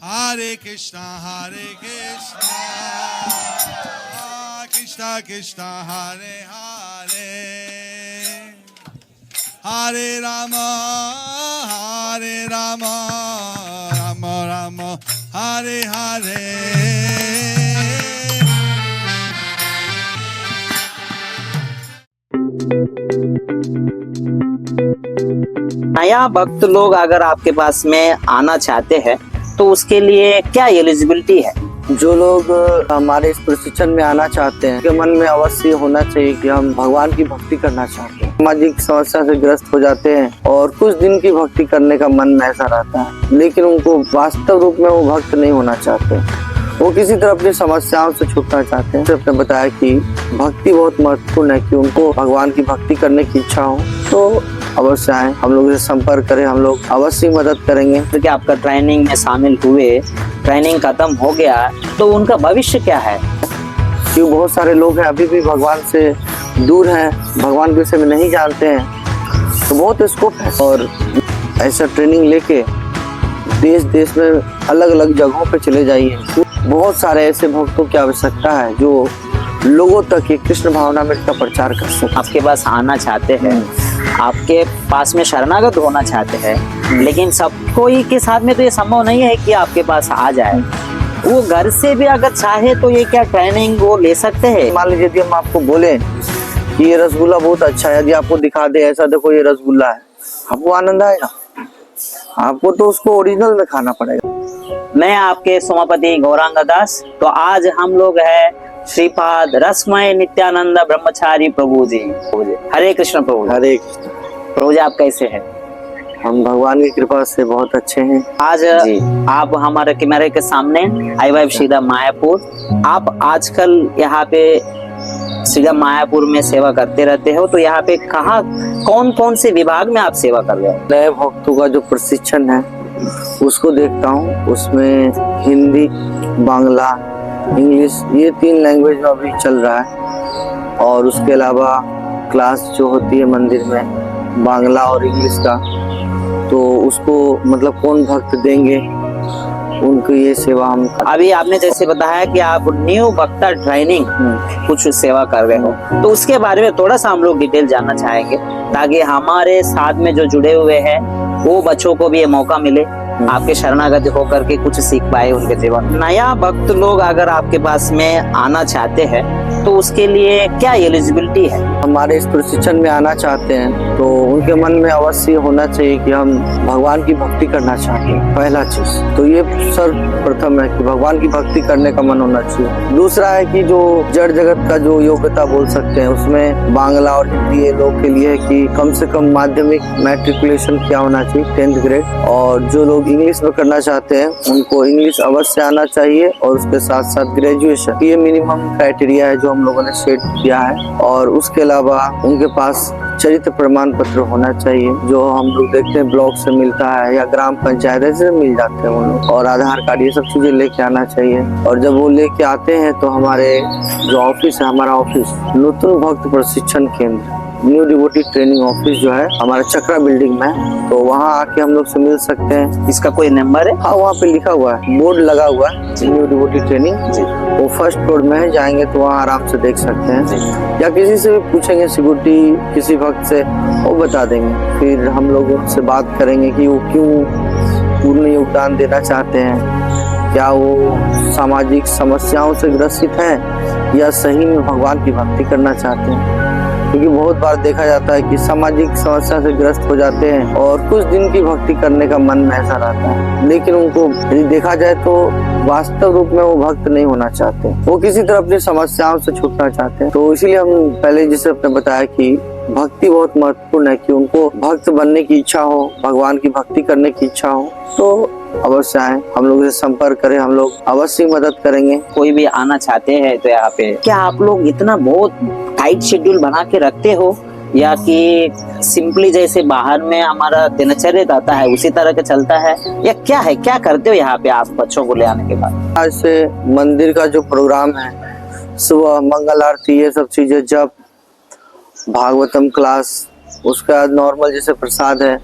Hare Krishna, Krishna Krishna, Hare Hare, Hare Rama, Rama Rama, Hare Hare. नया भक्त लोग अगर आपके पास में आना चाहते हैं तो उसके लिए क्या एलिजिबिलिटी है? जो लोग हमारे इस प्रशिक्षण में आना चाहते हैं, उनके मन में अवश्य होना चाहिए कि हम भगवान की भक्ति करना चाहते हैं। सामाजिक समस्या से ग्रस्त हो जाते हैं और कुछ दिन की भक्ति करने का मन में ऐसा रहता है, लेकिन उनको वास्तव रूप में वो भक्त नहीं होना चाहते। वो किसी तरह अपनी समस्याओं से छूटना चाहते हैं। आपने बताया कि भक्ति बहुत महत्वपूर्ण है, कि उनको भगवान की भक्ति करने की इच्छा हो तो अवश्य आए, हम लोग से संपर्क करें, हम लोग अवश्य मदद करेंगे। क्योंकि आपका ट्रेनिंग में शामिल हुए, ट्रेनिंग खत्म हो गया तो उनका भविष्य क्या है? क्योंकि बहुत सारे लोग हैं अभी भी भगवान से दूर हैं, भगवान के विषय में नहीं जानते हैं, तो बहुत स्कोप है। और ऐसा ट्रेनिंग लेके देश देश में अलग अलग जगहों पे चले जाइए। बहुत सारे ऐसे भक्तों की आवश्यकता है जो लोगों तक ये कृष्ण भावनामृत का प्रचार कर सके। आपके पास आना चाहते हैं, आपके पास में शरणागत होना चाहते हैं, लेकिन सब कोई के साथ में तो ये संभव नहीं है कि आपके पास आ जाए। वो घर से भी अगर चाहे तो ये क्या ट्रेनिंग वो ले सकते हैं? मान लीजिए यदि हम आपको बोले कि ये रसगुल्ला बहुत अच्छा है, यदि आपको दिखा दे ऐसा देखो ये रसगुल्ला है, आपको आनंद आएगा? आपको तो उसको ओरिजिनल में खाना पड़ेगा। मैं आपके सोमापति गौरांग दास। तो आज हम लोग है श्रीपाद रसमय नित्यानंद ब्रह्मचारी प्रभु जी। हरे कृष्ण प्रभु। हरे कृष्ण प्रभु जी, आप कैसे हैं? हम भगवान की कृपा से बहुत अच्छे हैं। आज जी आप हमारे कैमरे के सामने आई वाई सीधा मायापुर। आप आजकल यहाँ पे सीधा मायापुर में सेवा करते रहते हो, तो यहाँ पे कहाँ कौन कौन से विभाग में आप सेवा कर रहे हो? नए भक्तों का जो प्रशिक्षण है उसको देखता हूँ। उसमें हिंदी, बांग्ला, इंग्लिश, ये 3 लैंग्वेज में अभी चल रहा है। और उसके अलावा क्लास जो होती है मंदिर में बांग्ला और इंग्लिश का, तो उसको मतलब कौन भक्त देंगे उनको ये सेवा हम। अभी आपने जैसे बताया कि आप न्यू भक्ता ट्रेनिंग कुछ सेवा कर रहे हो, तो उसके बारे में थोड़ा सा हम लोग डिटेल जानना चाहेंगे, ताकि हमारे साथ में जो जुड़े हुए हैं वो बच्चों को भी ये मौका मिले, आपके शरणागत होकर के कुछ सीख पाए उनके जीवन। नया भक्त लोग अगर आपके पास में आना चाहते हैं तो उसके लिए क्या एलिजिबिलिटी है? हमारे इस प्रशिक्षण में आना चाहते हैं तो उनके मन में अवश्य होना चाहिए कि हम भगवान की भक्ति करना चाहते हैं। पहला चीज तो ये सर्वप्रथम है कि भगवान की भक्ति करने का मन होना चाहिए। दूसरा है कि जो जड़ जगत का जो योग्यता बोल सकते हैं, उसमें बांग्ला और हिंदी लोग के लिए है कि कम से कम माध्यमिक मैट्रिकुलेशन किया होना चाहिए, 10th ग्रेड। और जो लोग इंग्लिश में करना चाहते हैं उनको इंग्लिश अवश्य आना चाहिए, और उसके साथ साथ ग्रेजुएशन, ये मिनिमम क्राइटेरिया है जो हम लोगों ने सेट किया है। और उसके अलावा उनके पास चरित्र प्रमाण पत्र होना चाहिए, जो हम लोग देखते हैं ब्लॉक से मिलता है या ग्राम पंचायत से मिल जाते हैं उन लोग, और आधार कार्ड, ये सब चीजें लेके आना चाहिए। और जब वो लेके आते हैं तो हमारे जो ऑफिस है, हमारा ऑफिस नूतन भक्त प्रशिक्षण केंद्र, न्यू डिवोटी ट्रेनिंग ऑफिस जो है हमारा चक्रा बिल्डिंग में, तो वहाँ आके हम लोग से मिल सकते हैं। इसका कोई नंबर है? हाँ, वहाँ पे लिखा हुआ है, बोर्ड लगा हुआ है न्यू डिवोटी ट्रेनिंग, वो फर्स्ट फ्लोर में है। जाएंगे तो वहाँ आराम से देख सकते हैं, या किसी से भी पूछेंगे सिक्योरिटी किसी भक्त से, वो बता देंगे। फिर हम लोग उनसे बात करेंगे कि वो क्यों पूर्ण योगदान देना चाहते हैं, क्या वो सामाजिक समस्याओं से ग्रसित हैं या सही में भगवान की भक्ति करना चाहते हैं। क्योंकि बहुत बार देखा जाता है कि सामाजिक समस्या से ग्रस्त हो जाते हैं और कुछ दिन की भक्ति करने का मन में ऐसा रहता है, लेकिन उनको यदि देखा जाए तो वास्तव रूप में वो भक्त नहीं होना चाहते, वो किसी तरह अपनी समस्याओं से छूटना चाहते हैं। तो इसीलिए हम पहले जैसे आपने बताया कि भक्ति बहुत महत्वपूर्ण है, कि उनको भक्त बनने की इच्छा हो, भगवान की भक्ति करने की इच्छा हो तो अवश्य आए, हम लोग से संपर्क करें, हम लोग अवश्य मदद करेंगे। कोई भी आना चाहते हैं तो यहाँ पे क्या आप लोग इतना बहुत टाइट शेड्यूल बना के रखते हो, या कि सिंपली जैसे बाहर में हमारा दिनचर्या रहता है उसी तरह का चलता है, या क्या है, क्या करते हो यहाँ पे आप बच्चों को ले आने के बाद? आज से मंदिर का जो प्रोग्राम है, सुबह मंगल आरती, ये सब चीजें, जब भागवतम क्लास, उसका नॉर्मल जैसे प्रसाद है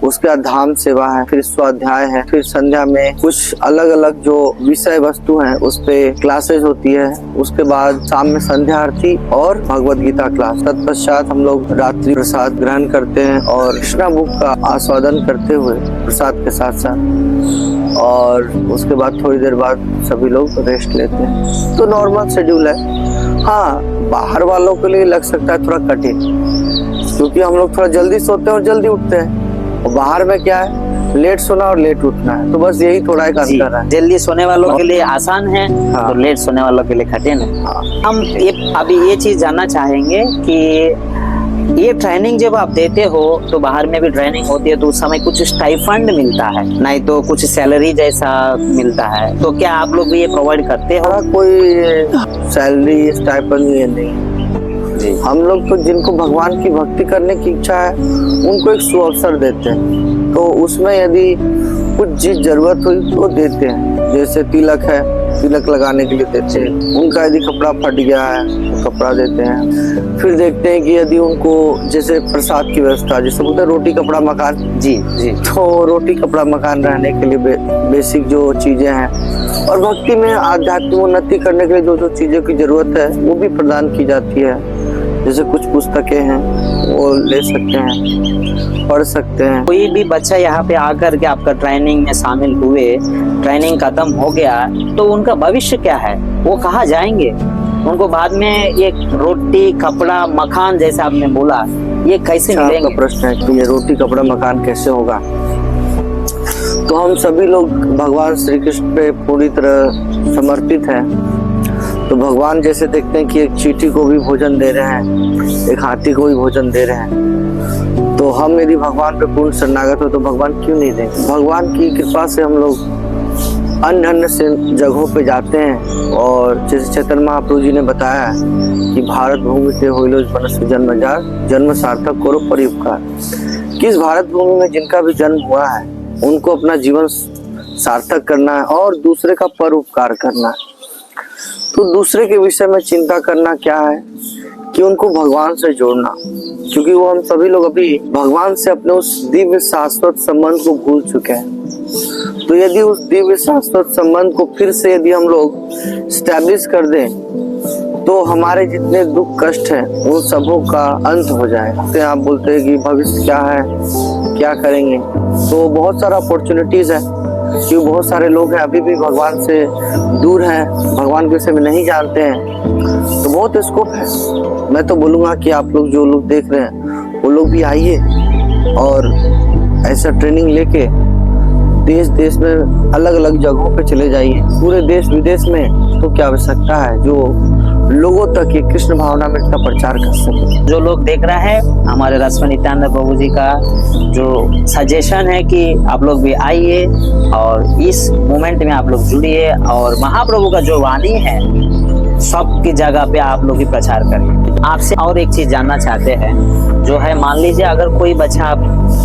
उसके बाद धाम सेवा है, फिर स्वाध्याय है, फिर संध्या में कुछ अलग अलग जो विषय वस्तु हैं उस पे क्लासेस होती है। उसके बाद शाम में संध्या आरती और भगवत गीता क्लास। तत्पश्चात हम लोग रात्रि प्रसाद ग्रहण करते हैं और कृष्णा बुक का आस्वादन करते हुए प्रसाद के साथ साथ, और उसके बाद थोड़ी देर बाद सभी लोग रेस्ट लेते हैं। तो नॉर्मल शेड्यूल है। हाँ, बाहर वालों के लिए लग सकता है थोड़ा कठिन, क्योंकि हम लोग थोड़ा जल्दी सोते हैं और जल्दी उठते हैं, और बाहर में क्या है, लेट सोना और लेट उठना है। तो बस यही थोड़ा एक अंतर है। जल्दी सोने वालों के लिए आसान है, हाँ। तो लेट सोने वालों के लिए कठिन है। हाँ। हम अभी ये चीज जानना चाहेंगे कि ये ट्रेनिंग जब आप देते हो तो बाहर में भी ट्रेनिंग होती है, तो उस समय कुछ स्टाइफंड मिलता है, नहीं तो कुछ सैलरी जैसा मिलता है, तो क्या आप लोग भी ये प्रोवाइड करते हो? कोई सैलरी स्टाइपेंड ये नहीं। हम लोग तो जिनको भगवान की भक्ति करने की इच्छा है उनको एक सुअवसर देते हैं, तो उसमें यदि कुछ चीज जरूरत हुई तो देते हैं। जैसे तिलक है, तिलक लगाने के लिए देते हैं। उनका यदि कपड़ा फट गया है तो कपड़ा देते हैं। फिर देखते हैं कि यदि उनको जैसे प्रसाद की व्यवस्था, जैसे बोलते हैं रोटी कपड़ा मकान, जी जी, तो रोटी कपड़ा मकान रहने के लिए बेसिक जो चीजें हैं, और भक्ति में आध्यात्मिक उन्नति करने के लिए जो जो चीजों की जरूरत है वो भी प्रदान की जाती है। जैसे कुछ पुस्तकें हैं वो ले सकते हैं, पढ़ सकते हैं। कोई भी बच्चा यहाँ पे आकर के आपका ट्रेनिंग में शामिल हुए, ट्रेनिंग खत्म हो गया, तो उनका भविष्य क्या है? वो कहाँ जाएंगे? उनको बाद में ये रोटी कपड़ा मकान जैसे आपने बोला, ये कैसे मिलेंगे? आपका प्रश्न है कि ये रोटी कपड़ा मकान कैसे होगा। तो हम सभी लोग भगवान श्री कृष्ण पे पूरी तरह समर्पित हैं। तो भगवान जैसे देखते हैं कि एक चींटी को भी भोजन दे रहे हैं, एक हाथी को भी भोजन दे रहे हैं, तो हम यदि भगवान पे पूर्ण शरणागत हो तो भगवान क्यों नहीं देंगे? भगवान की कृपा से हम लोग अन्य अन्य से जगहों पे जाते हैं, और जैसे चैतन्य महाप्रभु जी ने बताया कि भारत भूमि से होइलो मनुष्य जन्म जार, जन्म सार्थक करो परिउपकार। कि इस भारत भूमि में जिनका भी जन्म हुआ है उनको अपना जीवन सार्थक करना है और दूसरे का परोपकार करना है। तो दूसरे के विषय में चिंता करना क्या है कि उनको भगवान से जोड़ना, क्योंकि वो हम सभी लोग अभी भगवान से अपने उस दिव्य शाश्वत संबंध को भूल चुके हैं। तो यदि उस दिव्य शाश्वत संबंध को फिर से यदि हम लोग स्टैब्लिश कर दें तो हमारे जितने दुख कष्ट हैं वो सबों का अंत हो जाएगा। तो आप बोलते हैं कि भविष्य क्या है, क्या करेंगे, तो बहुत सारा अपॉर्चुनिटीज है, क्योंकि बहुत सारे लोग हैं अभी भी भगवान से दूर हैं, भगवान के विषय में नहीं जानते हैं, तो बहुत स्कोप है। मैं तो बोलूँगा कि आप लोग जो लोग देख रहे हैं वो लोग भी आइए और ऐसा ट्रेनिंग लेके देश देश में अलग अलग जगहों पे चले जाइए। पूरे देश विदेश में तो क्या आवश्यकता है जो लोगों तक ये कृष्ण भावना में इसका प्रचार कर सके। जो लोग देख रहे हैं, हमारे रसव नित्यानंद प्रभु जी का जो सजेशन है कि आप लोग भी आइए और इस मोमेंट में आप लोग जुड़िए, और महाप्रभु का जो वाणी है सबकी जगह पे आप लोग भी प्रचार करें। आपसे और एक चीज जानना चाहते हैं, जो है मान लीजिए अगर कोई बच्चा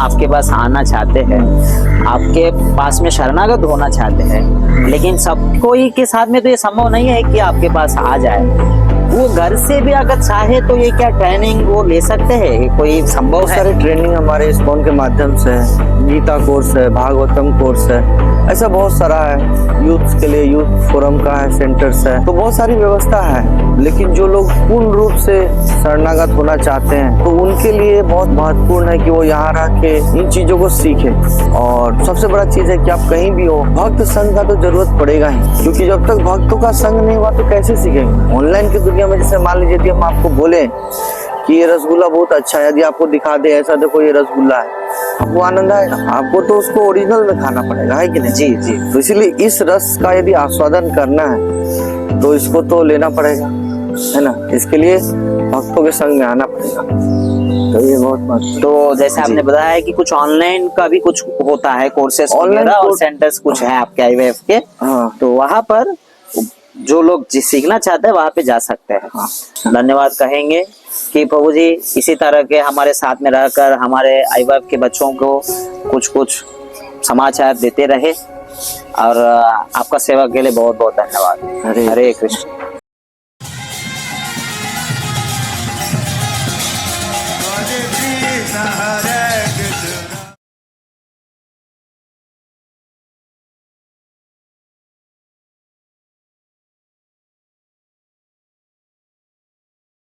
आपके पास आना चाहते हैं, आपके पास में शरणागत होना चाहते हैं, लेकिन सब कोई के साथ में तो ये संभव नहीं है कि आपके पास आ जाए, वो घर से भी अगर चाहे तो ये क्या ट्रेनिंग वो ले सकते हैं? कोई संभव है? सारे ट्रेनिंग हमारे इस्कॉन के माध्यम से है, गीता कोर्स है, भागवतम कोर्स है, ऐसा बहुत सारा है। यूथ के लिए यूथ फोरम का है, सेंटर्स है, तो बहुत सारी व्यवस्था है। लेकिन जो लोग पूर्ण रूप से शरणागत होना चाहते हैं तो उनके लिए बहुत महत्वपूर्ण है कि वो यहाँ रह के इन चीजों को सीखें। और सबसे बड़ा चीज है कि आप कहीं भी हो, भक्त संघ का तो जरूरत पड़ेगा ही, क्योंकि जब तक भक्तों का संग नहीं हुआ तो कैसे सीखेंगे? ऑनलाइन की दुनिया में जैसे मान लीजिए हम आपको बोले कि ये रसगुल्ला बहुत अच्छा है, यदि आपको दिखा दे ऐसा देखो ये रसगुल्ला है, आपको आनंद आएगा? आपको तो उसको ओरिजिनल में खाना पड़ेगा, है कि नहीं? जी जी। तो इसीलिए इस रस का यदि आस्वादन करना है तो इसको तो लेना पड़ेगा, है ना? इसके लिए भक्तों के संग में आना पड़ेगा। तो ये बहुत महत्वपूर्ण। तो जैसे आपने बताया है कि कुछ ऑनलाइन का भी कुछ होता है, कोर्सेस वगैरह और सेंटर्स कुछ है आपके IVF के, हाँ, तो वहां पर जो लोग सीखना चाहते हैं वहां पे जा सकते हैं। हाँ। धन्यवाद कहेंगे कि प्रभु जी इसी तरह के हमारे साथ में रहकर हमारे IVF के बच्चों को कुछ कुछ समाचार देते रहे, और आपका सेवा के लिए बहुत बहुत धन्यवाद। हरे कृष्ण।